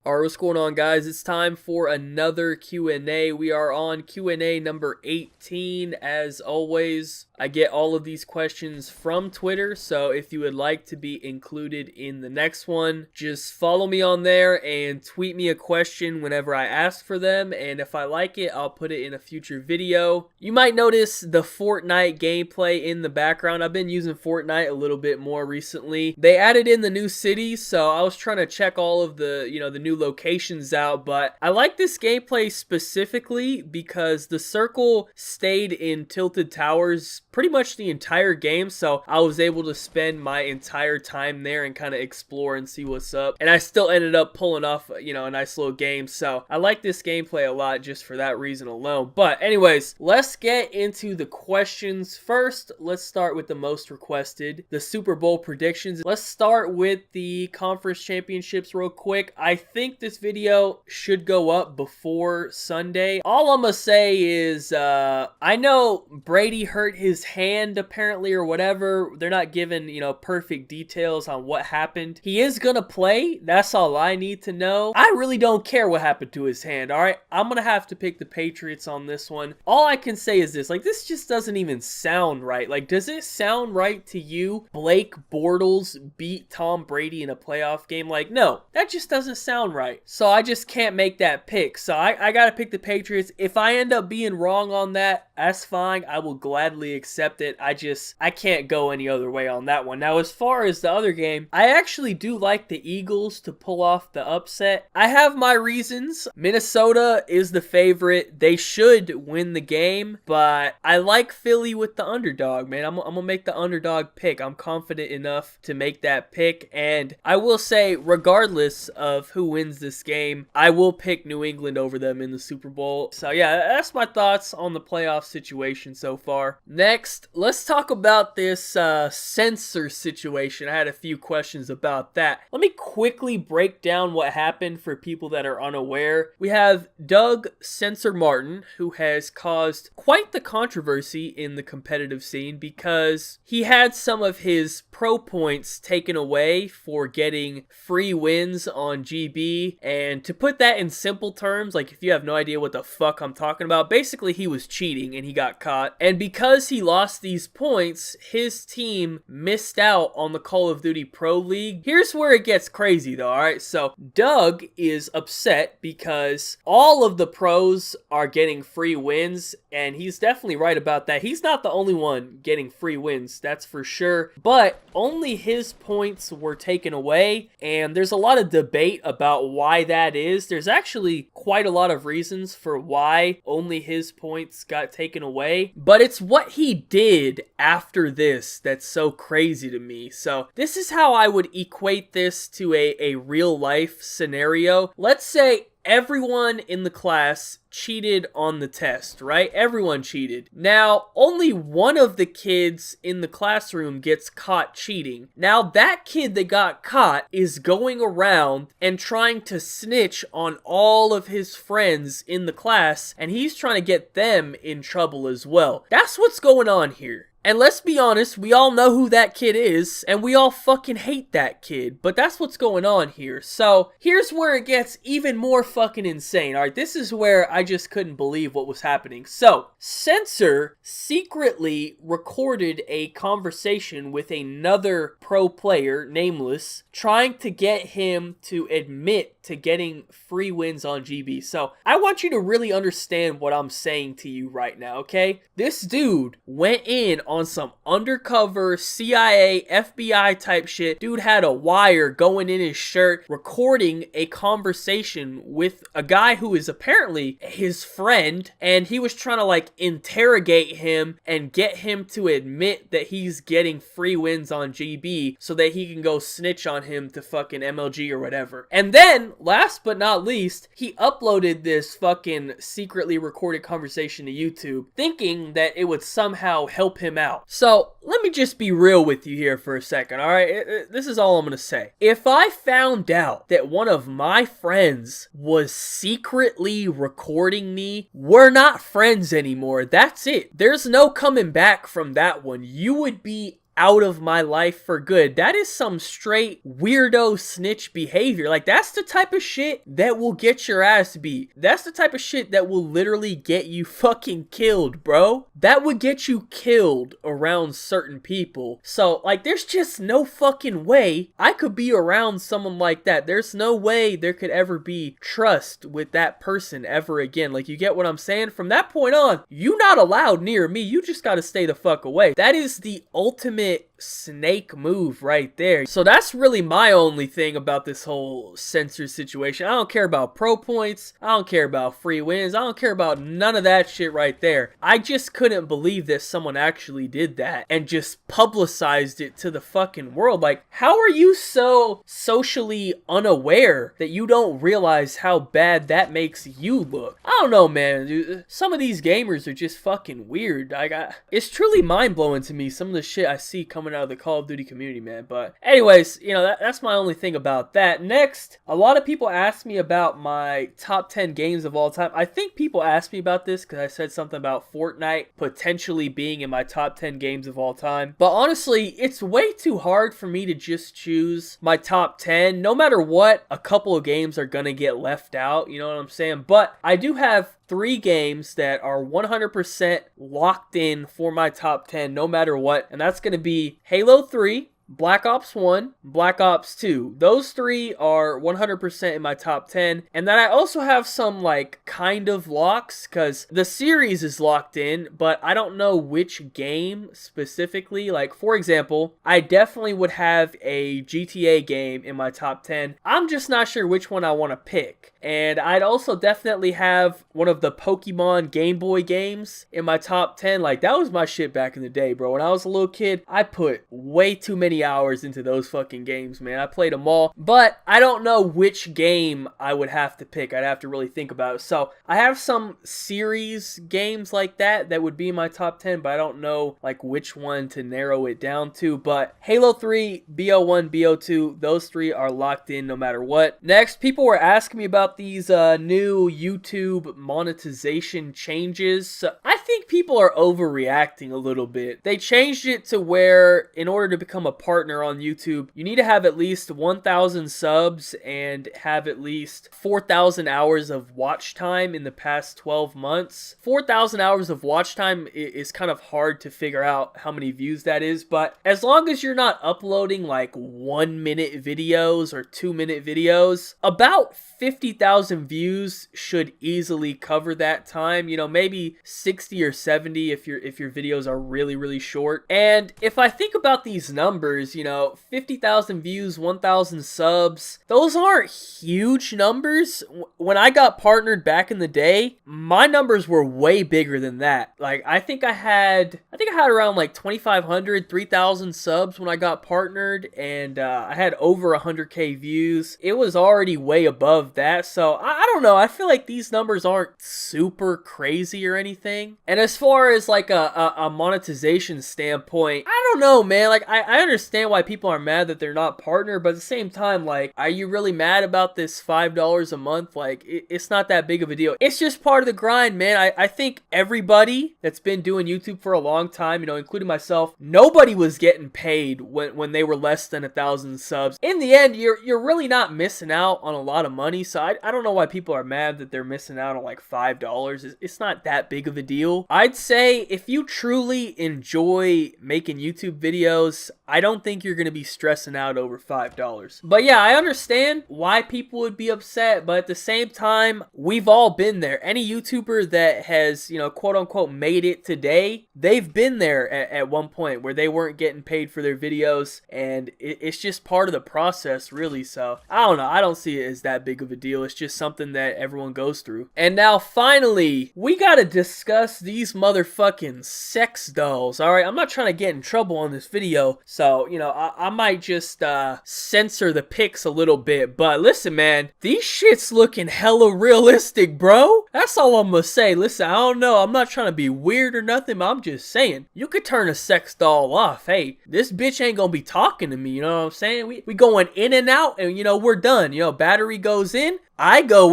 Alright, what's going on, guys? It's time for another Q&A. We are on Q&A number 18. As always, I get all of these questions from Twitter, so if you would like to be included in the next one, just follow me on there and tweet me a question whenever I ask for them, and if I like it, I'll put it in a future video. You might notice the Fortnite gameplay in the background. I've been using Fortnite a little bit more recently. They added in the new cities, so I was trying to check all of the, the new locations out, but I like this gameplay specifically because the circle stayed in Tilted Towers pretty much the entire game, so I was able to spend my entire time there and kind of explore and see what's up, and I still ended up pulling off, a nice little game, so I like this gameplay a lot just for that reason alone. But anyways, let's get into the questions. First, let's start with the most requested, the Super Bowl predictions. Let's start with the conference championships real quick. I think this video should go up before Sunday. All I'm gonna say is I know Brady hurt his hand apparently or whatever. They're not giving perfect details on what happened. He is gonna play. That's all I need to know. I really don't care what happened to his hand. All right, I'm gonna have to pick the Patriots on this one. All I can say is this, this just doesn't even sound right. Does it sound right to you? Blake Bortles beat Tom Brady in a playoff game? No, that just doesn't sound right. So I just can't make that pick. So I gotta pick the Patriots. If I end up being wrong on that, that's fine. I will gladly accept it. I can't go any other way on that one. Now, as far as the other game, I actually do like the Eagles to pull off the upset. I have my reasons. Minnesota is the favorite. They should win the game, but I like Philly with the underdog, man. I'm gonna make the underdog pick. I'm confident enough to make that pick, and I will say, regardless of who wins this game, I will pick New England over them in the Super Bowl. So yeah, that's my thoughts on the playoff situation so far. Next, let's talk about this censor situation. I had a few questions about that. Let me quickly break down what happened for people that are unaware. We have Doug Censor Martin, who has caused quite the controversy in the competitive scene because he had some of his pro points taken away for getting free wins on GB. And to put that in simple terms, if you have no idea what the fuck I'm talking about, basically he was cheating and he got caught. And because he lost these points, his team missed out on the Call of Duty Pro League. Here's where it gets crazy though, alright? So Doug is upset because all of the pros are getting free wins, and he's definitely right about that. He's not the only one getting free wins, that's for sure, but only his points were taken away, and there's a lot of debate about why that is. There's actually quite a lot of reasons for why only his points got taken away, but it's what he did after this that's so crazy to me. So this is how I would equate this to a real life scenario. Let's say everyone in the class cheated on the test, right? Everyone cheated. Now, only one of the kids in the classroom gets caught cheating. Now, that kid that got caught is going around and trying to snitch on all of his friends in the class, and he's trying to get them in trouble as well. That's what's going on here. And let's be honest, we all know who that kid is, and we all fucking hate that kid, but that's what's going on here. So, here's where it gets even more fucking insane, alright? This is where I just couldn't believe what was happening. So, Censor secretly recorded a conversation with another pro player, nameless, trying to get him to admit to getting free wins on GB. So, I want you to really understand what I'm saying to you right now, okay? This dude went in on some undercover CIA, FBI type shit. Dude had a wire going in his shirt, recording a conversation with a guy who is apparently his friend, and he was trying to interrogate him and get him to admit that he's getting free wins on GB so that he can go snitch on him to fucking MLG or whatever. And then, last but not least, he uploaded this fucking secretly recorded conversation to YouTube, thinking that it would somehow help him out. So let me just be real with you here for a second, alright? This is all I'm gonna say. If I found out that one of my friends was secretly recording me, we're not friends anymore. That's it. There's no coming back from that one. You would be out of my life for good. That is some straight weirdo snitch behavior. Like, that's the type of shit that will get your ass beat. That's the type of shit that will literally get you fucking killed, bro. That would get you killed around certain people. So, like, there's just no fucking way I could be around someone like that. There's no way there could ever be trust with that person ever again. Like, you get what I'm saying? From that point on, you not allowed near me. You just gotta stay the fuck away. That is the ultimate snake move right there. So that's really my only thing about this whole censor situation. I don't care about pro points. I don't care about free wins. I don't care about none of that shit right there. I just couldn't believe that someone actually did that and just publicized it to the fucking world. Like, how are you so socially unaware that you don't realize how bad that makes you look? I don't know, man. Dude, some of these gamers are just fucking weird. It's truly mind-blowing to me, some of the shit I see coming out of the Call of Duty community, man. But anyways, you know, that's my only thing about that. Next, a lot of people ask me about my top 10 games of all time. I think people asked me about this because I said something about Fortnite potentially being in my top 10 games of all time. But honestly, it's way too hard for me to just choose my top 10. No matter what, a couple of games are gonna get left out, you know what I'm saying? But I do have 3 games that are 100% locked in for my top 10 no matter what, and that's going to be Halo 3, Black Ops 1, Black Ops 2. Those 3 are 100% in my top 10. And then I also have some like kind of locks because the series is locked in, but I don't know which game specifically. Like, for example, I definitely would have a GTA game in my top 10. I'm just not sure which one I want to pick. And I'd also definitely have one of the Pokemon Game Boy games in my top 10. Like, that was my shit back in the day, bro. When I was a little kid, I put way too many hours into those fucking games, man. I played them all. But I don't know which game I would have to pick. I'd have to really think about it. So, I have some series games like that would be in my top 10, but I don't know, like, which one to narrow it down to. But Halo 3, BO1, BO2, those 3 are locked in no matter what. Next, people were asking me about these new YouTube monetization changes. So I think people are overreacting a little bit. They changed it to where in order to become a partner on YouTube, you need to have at least 1,000 subs and have at least 4,000 hours of watch time in the past 12 months. 4,000 hours of watch time is kind of hard to figure out how many views that is, but as long as you're not uploading like 1-minute videos or 2-minute videos, about 50,000 views should easily cover that time. You know, maybe 60 or 70 if your videos are really, really short. And if I think about these numbers, you know, 50,000 views, 1,000 subs, those aren't huge numbers. When I got partnered back in the day, my numbers were way bigger than that. Like, I think I had around like 2,500, 3,000 subs when I got partnered, and I had over 100K views. It was already way above that. So I don't know. I feel like these numbers aren't super crazy or anything. And as far as like a monetization standpoint, I don't know, man. Like, I understand why people are mad that they're not partnered, but at the same time, like, are you really mad about this $5 a month? Like, it's not that big of a deal. It's just part of the grind, man. I think everybody that's been doing YouTube for a long time, you know, including myself, nobody was getting paid when they were less than 1,000 subs. In the end, you're really not missing out on a lot of money. So I don't know why people are mad that they're missing out on like $5. It's not that big of a deal. I'd say if you truly enjoy making YouTube videos, I don't think you're going to be stressing out over $5. But yeah, I understand why people would be upset, but at the same time, we've all been there. Any YouTuber that has, you know, quote unquote made it today, they've been there at one point where they weren't getting paid for their videos, and it's just part of the process, really. So I don't know. I don't see it as that big of a deal. It's just something that everyone goes through. And now finally, we gotta discuss these motherfucking sex dolls. All right, I'm not trying to get in trouble on this video, so you know, I might just censor the pics a little bit. But listen, man, these shits looking hella realistic, bro. That's all I'm gonna say. Listen, I don't know, I'm not trying to be weird or nothing, but I'm just saying, you could turn a sex doll off. Hey, this bitch ain't gonna be talking to me, you know what I'm saying? We going in and out, and you know, we're done. You know, battery goes in, I go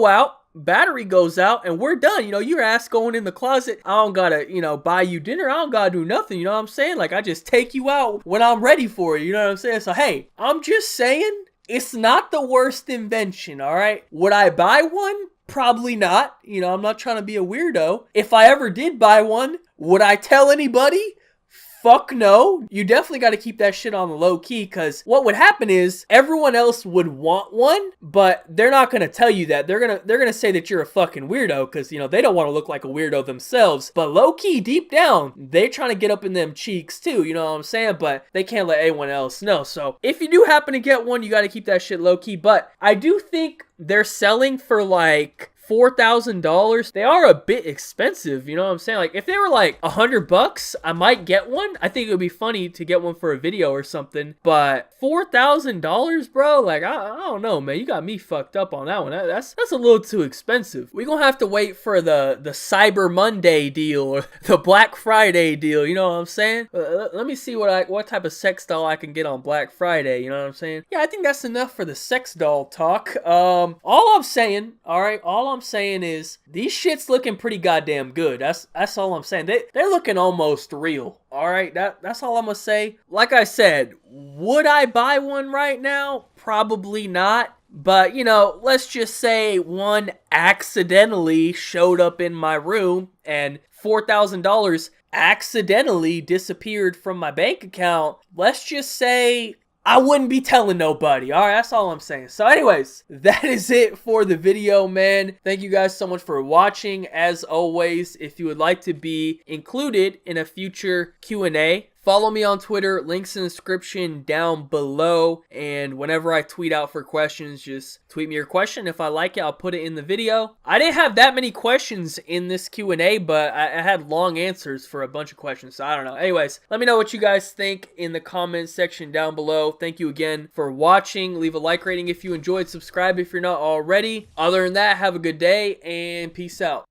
out, battery goes out and we're done. You know, your ass going in the closet. I don't gotta, you know, buy you dinner. I don't gotta do nothing. You know what I'm saying? Like, I just take you out when I'm ready for you. You know what I'm saying? So, hey, I'm just saying, it's not the worst invention, all right? Would I buy one? Probably not. You know, I'm not trying to be a weirdo. If I ever did buy one, would I tell anybody? Fuck no. You definitely got to keep that shit on the low key, because what would happen is everyone else would want one, but they're not going to tell you that. They're going to say that you're a fucking weirdo, because, you know, they don't want to look like a weirdo themselves. But low key, deep down, they're trying to get up in them cheeks too, you know what I'm saying? But they can't let anyone else know. So if you do happen to get one, you got to keep that shit low key. But I do think they're selling for like $4,000. They are a bit expensive, you know what I'm saying? Like, if they were like $100, I might get one. I think it would be funny to get one for a video or something. But $4,000, bro, like, I don't know, man. You got me fucked up on that one. That's a little too expensive. We're gonna have to wait for the Cyber Monday deal or the Black Friday deal, you know what I'm saying? Let me see what type of sex doll I can get on Black Friday, you know what I'm saying? Yeah, I think that's enough for the sex doll talk. All I'm saying, all right, all I'm saying is these shit's looking pretty goddamn good. That's all I'm saying. They're looking almost real. All right, that's all I'm gonna say. Like I said, would I buy one right now? Probably not. But, you know, let's just say one accidentally showed up in my room and $4,000 accidentally disappeared from my bank account. Let's just say I wouldn't be telling nobody. All right, that's all I'm saying. So anyways, that is it for the video, man. Thank you guys so much for watching. As always, if you would like to be included in a future Q&A, follow me on Twitter, links in the description down below, and whenever I tweet out for questions, just tweet me your question. If I like it, I'll put it in the video. I didn't have that many questions in this Q&A, but I had long answers for a bunch of questions, so I don't know. Anyways, let me know what you guys think in the comments section down below. Thank you again for watching. Leave a like rating if you enjoyed, subscribe if you're not already. Other than that, have a good day, and peace out.